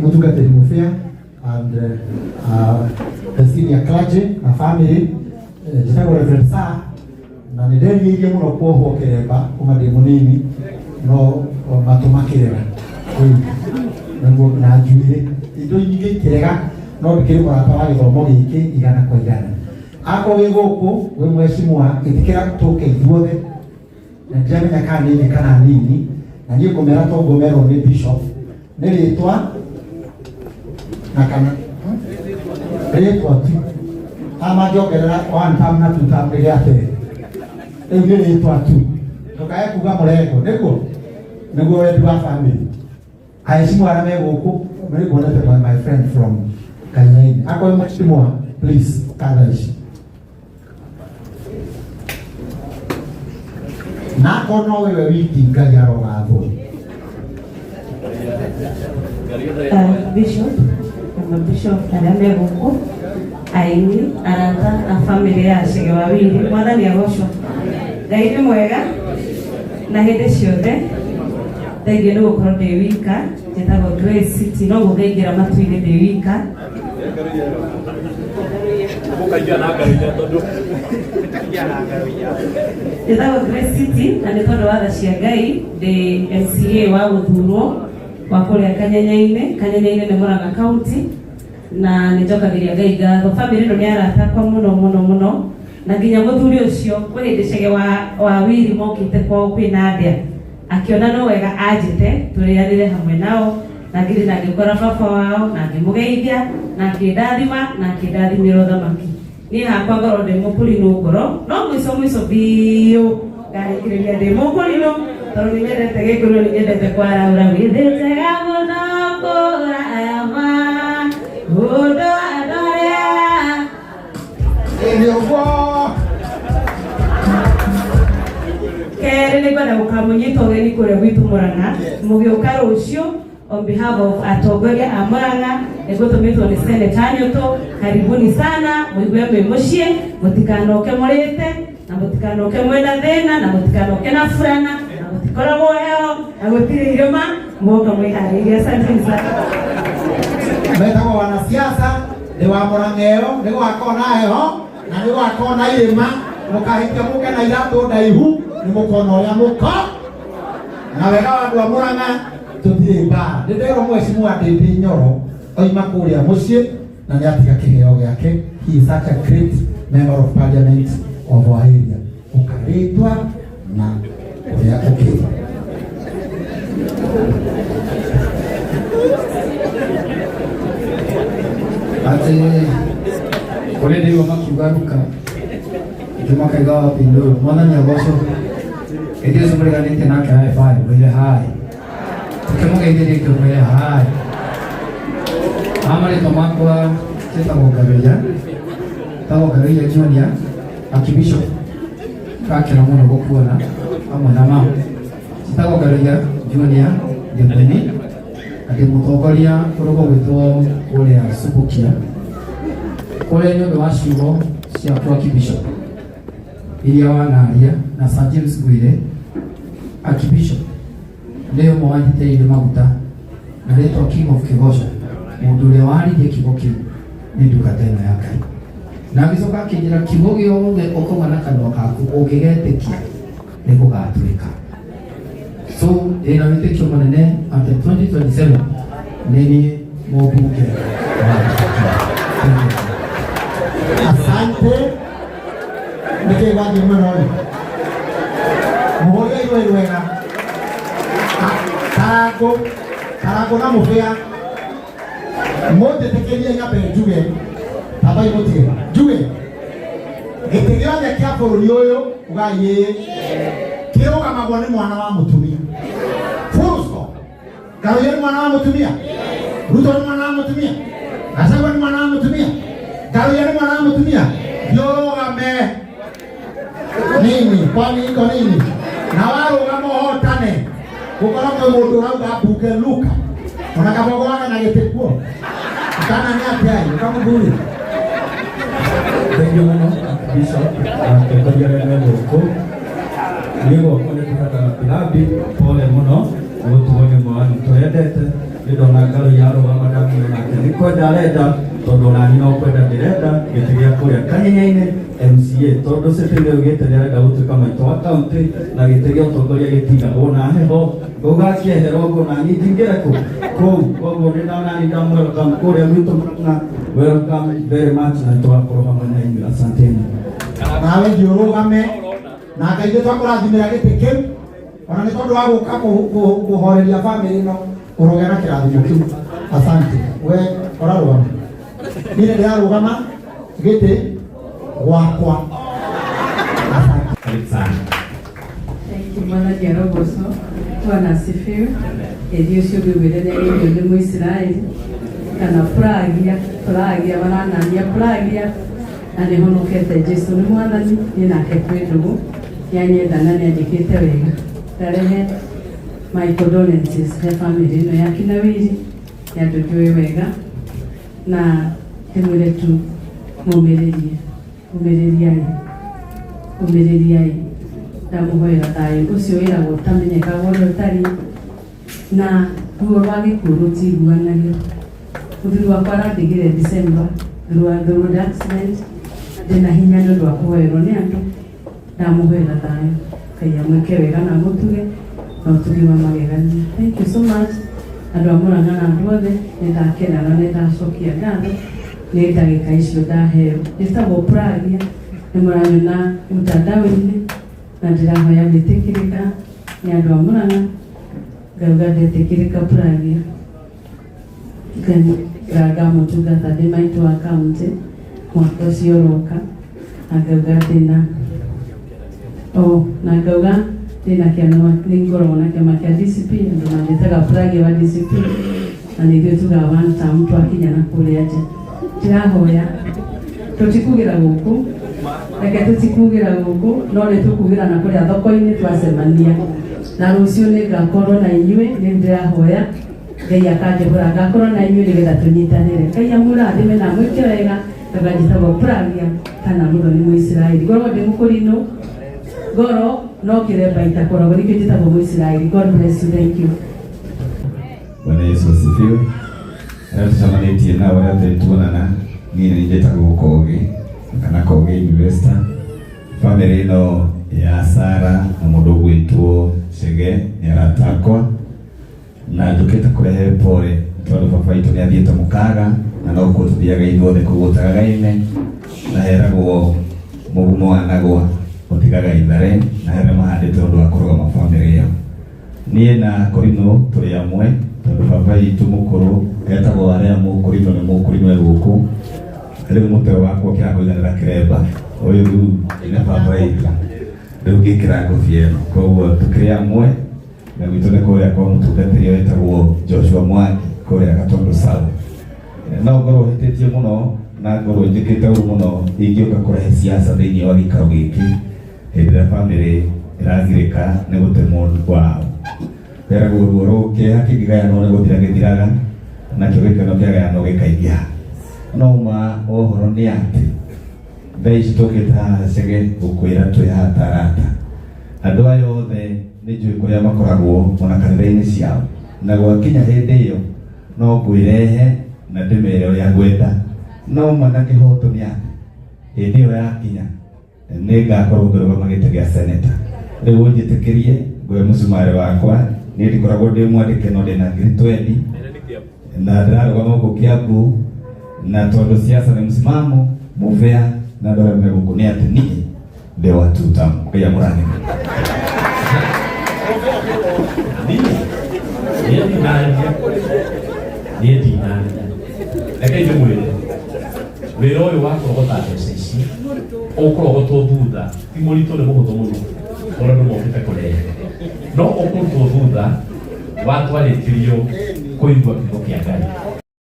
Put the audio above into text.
mutungatiri mufia and the senior clergy na family jitako Reverend Sa na nideni muno kuoho kereba kuma ndi munini no matumakirira na juire indo nyingi kirega no bikiri murata wa githomo giki igana kwa igana ako wi guku wi mweshimwa itikira tuke ithuothe na jamia kana kana nini na niyo komera to gomero ni bishop niritwa na kana niritwa tu ama jogerera one time na two time rigate niritwa tu tokaye kuga murego nego wetu wa family aishimwa na mego huko mimi kuona my friend from Kenya ako mheshimiwa please kadaishi na kono wewe wiki ngali arogatho bishop aname huko aini arata na familia ya shige wawili mwana ni agosho gaidi mwega na hede ciothe thenge no gukoro ndi wika njetago Grace City no guthengira matu-ini ndi wika njetago Grace City na nĩ tondũ wa tha cia Ngai ndi MCA wa guthurwo wa kuria Kanyenyaine nĩ Murang'a County na nĩ njokagĩria Ngai ngatho family ĩno nĩ aratakwa mũno na nginya muthuri ucio kwĩ hĩndĩ cege wa wiri mokĩte kwao kwĩna ndĩa akiona no wega ajite turianire hamwe nao na ngiri na ngikora baba wao na ngimugeithia na ngindathima na ngindathimira thamaki ni hakwa ngoro ndi mukuri no ngoro no mwiso biu ngarikiria ndi mukuri no tondu ni nyendete gikurio ni nyendete kwaraura withite gamuno kura ayama hudo adoria kere ni kwenda gukamunyita ugeni kuria gwitu Murang'a mugiuka rucio on behalf of atongoria a Murang'a egutumitwo ni Senator Anyuto karibuni sana muigwe mwe mucie mutikanoke murite na mutikanoke mwena thina na mutikanoke na furana na mutikoragwo heo na gutire irima muoka mwihariria asante sana metagwo wanasiasa ni wa Murang'ero ni gwakona heho na ni gwakona irima mukahikia muke na iratu ndaihu ni mukona uria muko na wega wa andu a Murang'a tuthire mbara ndero mweshimwa ndi Nyoro oima kuria mucie na ni atiga kiheo giake he is such a great member of parliament of our area ukaritwa na uria okay ate kule ndio makigaruka Juma kaigawa pindu mwana ni agosho ede sumreganite na kai fai wile hai kemo gaide ke wile hai amare tomakwa tawo gabeya junior akibisho kakira muno gokuona amwe na mama tawo gabeya junior ndebeni ati mutongoria kurogo gwitwo kuria subukia kule nyobe washigo cia kwa kibisho iria wanaria na St. James Gwire akibishop leo mwandite maguta na leto king of Kigosha mundu ule waririe kigo kiu ni nduka tena ya Ngai na gicoka kinjira kigo giothe ukomana kanwa kaku ungigetekia ni gugatuika so ina witekio manene at 2027 nini mobunge asante nike wadi mwanoni muhoya iwe wega karago na mufia mote tekelia ngabe juge baba imote juge gitegira ya kia bũrũri ũyũ ugaye kiroga magwa ni mwana wa mutumia furusko Karuya ni mwana wa mutumia Ruto ni mwana wa mutumia Gachagua ni mwana wa mutumia Karuya ni mwana wa mutumia yoroga me nini kwani iko nini na waroga mohotane gukora kwa mundu rauga mbuke Luka onakabogoana na gitekuo kana ni atia kama buri Thank you muno Bishop tukoria rene huko nigo kone tukata pilabi pole muno utuone mwana toyedete ndona ngalo yaro wa kwenda arenda tondu nani no kwenda ndirenda gitigia kuria Kanyenyaine MCA tondu Stephen ugite ndirenda gutuika maito wa county na gitigia utongoria gitigagwo na heho gugakieherwo ngo nani ndingire koguo ninaona ni damu welcome kuria mwitu Murang'a welcome very much na tugakorwo hamwe na inyuĩ asanteni nawe thiũrũgame na Ngai nĩtwakũrathimĩra gĩtĩ kĩu ona nĩ tondũ wa gũka kũhoreria bamĩrĩ ĩno ũrogĩa na kĩrathimo kĩu asante we ũrarũgama niĩ ndĩrarũgama gĩtĩ gwakwa asante. Karibu sana. Thank you, Mwana Jeroboso. Bwana asifiwe. Edio sio bibelele ndio ni Muisraeli. Kana pragia bananania pragia ane hono kete Jesu ni mwana ni na kekwedu yanye dana ne dikete wega. Tarehe my condolences the family no yakinawiri ya tukiwe wega na temule tu umiriria ndamuhoera thayũ ũcio wĩragwo ũtamenyekaga ũrĩa ũtariĩ na ruo rwa gĩkuũ rũtiguanagio. Mũthuri wakwa arandigire December through road accident ndĩna hinya nĩ ũndũ wa kũhoerwo nĩ andũ ndamuhoera thayũ Ngai amwĩke wega na mũtuge na ũtugi wa magegania. Thank you so much andũ a Mũrang'a na andũ othe nĩndakena na nĩndacokia ngatho nĩ ndagĩka icio ndaheo. Njĩtagwo Pragia nĩ mũranyona mtandao-inĩ na ndĩrahoya gwĩtĩkĩrĩka nĩ andũ a Mũrang'a ngauga ndetĩkĩrĩka Pragia ngaga mũtungata ndĩ maitũ wa kaũntĩ mwaka ũcio ũroka na ngauga ndĩna kĩama nĩ ngoragwo na kĩama kĩa DCP andũ mandĩtaga Pragia wa DCP na nĩguo tugaga one term twakinya na kũrĩa nja. Ndĩrahoya tũtikugĩra gũkũ reke tũtikugĩra gũkũ no nĩ tũkugĩra na kũrĩa thoko-inĩ twacemania na rũciũ nĩ ngakorwo na inyuĩ. Nĩ ndĩrahoya Ngai akanjehũra ngakorwo na inyuĩ nĩgetha tũnyitanĩre. Ngai amũrathime na mwĩke wega tondũ njĩtagwo Pragia kana mũndũ nĩ Mũisiraeli. Ngorwo ndĩ mũkũrinũ ngoro no kĩremba itakoragwo nĩkĩo njĩtagwo Mũisiraeli. God bless you. Thank you. Bwana Yesu asifiwe. Tucamanĩtie nao arĩa tuonana niĩ nĩ njĩtagwo Kogi kana Kogi Investor. Family ĩno ya Sara na mũndũ ũgwĩtwo Chege nĩ aratakwa na njũkĩte kũrehe pole tondũ baba witũ nĩ athiĩte mũkaga na no kuo tũthiaga ithuothe kũu Gũtagaga-inĩ na heragwo mũgumo wanagwa ũtigaga ithare na here mahandĩte ũndũ wa kũrũgama family ĩyo. Niĩ na Korinũ tũrĩ amwe tondũ baba witũ mũkũrũ etagwo Aremu. Korinũ nĩ mũkũrinũ gũkũ rĩu mũtwe wakwa kĩrakũiganĩra kĩremba ũyũ rĩu nĩ baba witũ rĩu ngĩkĩra ngũbia ĩno koguo tũkĩrĩ amwe na gwitũ nĩ kũrĩa kwa mũtungatĩri wetagwo Joshua Mwangi kũrĩa Gatundu South. No ngorwo hĩtĩtie mũno na ngorwo njĩkĩte ũru mũno ingĩũka kũrehe siasa thĩinĩ wa gĩikaro gĩkĩ hĩndĩ ĩrĩa bamĩrĩ ĩragirĩka nĩ gũte mũndũ wao. Weragwo ruo rũkĩha kĩngĩgayanwo nĩ gũthira gĩthiraga nakĩo gĩkeno kĩagayanwo gĩkaingĩha. No ma ũhoro nĩ atĩ thaa ici tũkĩte haha Chege gũkwĩra twĩ haha ta arata. Andũ aya othe nĩ njũĩ kũrĩa makoragwo ona kanitha-inĩ ciao na gwakinya hĩndĩ ĩyo no ngwĩrehe na ndĩmere ũrĩa ngwenda. No mana kĩhoto nĩ atĩ hĩndĩ ĩyo yakinya nĩ ngakorwo ngĩrũgama gĩtĩ gĩa seneta. Rĩu ũnjĩtĩkĩrie ngoe mũcumarĩ wakwa niĩ ndikoragwo ndĩ mwandĩke no ndĩna ngiri 20 na ndĩrarũgama gũkũ Kiambu na tondũ siasa nĩ msimamo mũbĩa na andũ arĩa me gũkũ nĩ atĩ niĩ ndĩ wa two term. Ngai amũrathime. Niĩ ndinaria reke ndĩmwĩre wĩra ũyũ wa kũrogota mbeca ici ũkũrogotwo thutha ti mũritũ, nĩ mũhũthũ mũno ũrĩa andũ mokĩte kũrehe, no ũkũrutwo thutha watwarĩkĩrio kũigua kiugo kĩa Ngai.